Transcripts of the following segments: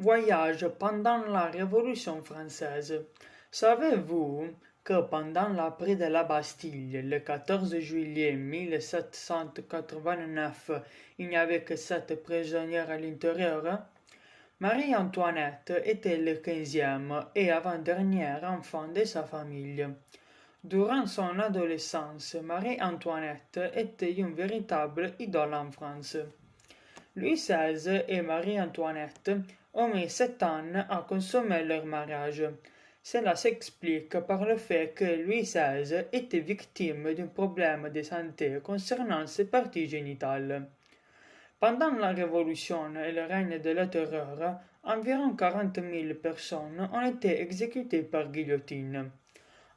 Voyage pendant la Révolution française. Savez-vous que pendant la prise de la Bastille, le 14 juillet 1789, il n'y avait que 7 prisonniers à l'intérieur? Marie-Antoinette était le 15e et avant-dernier enfant de sa famille. Durant son adolescence, Marie-Antoinette était une véritable idole en France. Louis XVI et Marie-Antoinette ont mis 7 ans à consommer leur mariage. Cela s'explique par le fait que Louis XVI était victime d'un problème de santé concernant ses parties génitales. Pendant la Révolution et le règne de la Terreur, environ 40 000 personnes ont été exécutées par guillotine.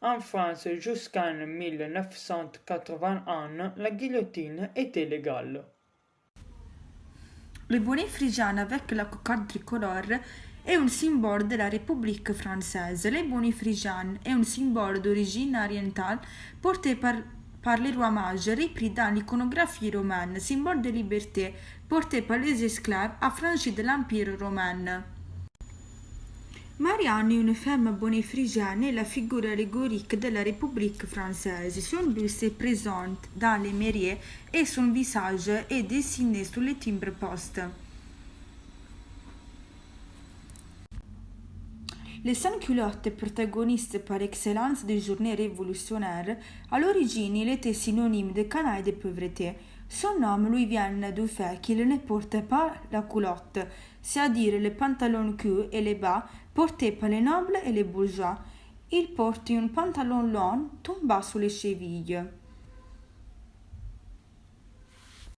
En France, jusqu'en 1981, la guillotine était légale. Le bonnet frisiane avec la cocarde tricolore est un symbole de la République française. Le bonnet frisiane est un symbole d'origine orientale porté par les rois mages, repris dans l'iconographie romaine, symbole de liberté porté par les esclaves affranchis de l'Empire romain. Marianne est une femme bonnet frisiane et la figure allégorique de la République française. Son buste est présent dans les mairies et son visage est dessiné sur les timbres-poste. Les sans-culottes, protagonistes par excellence des journées révolutionnaires, à l'origine il était synonyme de canaille et de pauvreté. Son nom lui vient du fait qu'il ne portait pas la culotte, c'est-à-dire les pantalons cul et les bas portés par les nobles et les bourgeois. Il porte un pantalon long tombant sous les chevilles.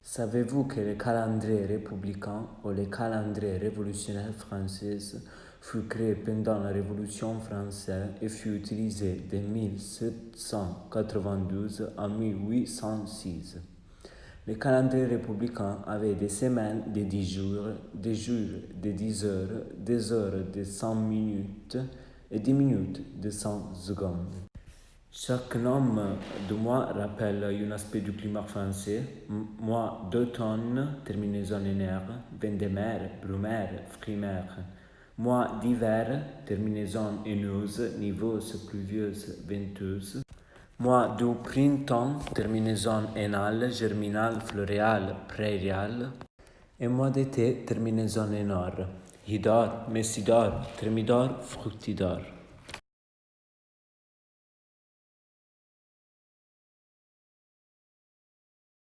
Savez-vous que le calendrier républicain ou le calendrier révolutionnaire français fut créé pendant la Révolution française et fut utilisé de 1792 à 1806? Le calendrier républicain avait des semaines de 10 jours, des jours de 10 heures, des heures de 100 minutes et des minutes de 100 secondes. Chaque nom de mois rappelle un aspect du climat français. Mois d'automne, terminaison en air, vendémiaire, brumaire, frimaire. Mois d'hiver, terminaison haineuse, niveuse, pluvieuse, venteuse. Mois du printemps, terminaison heinale, germinale, floréale, prairiale. Et mois d'été, terminaison hénore. Hydore, messidore, thermidore, fructidore.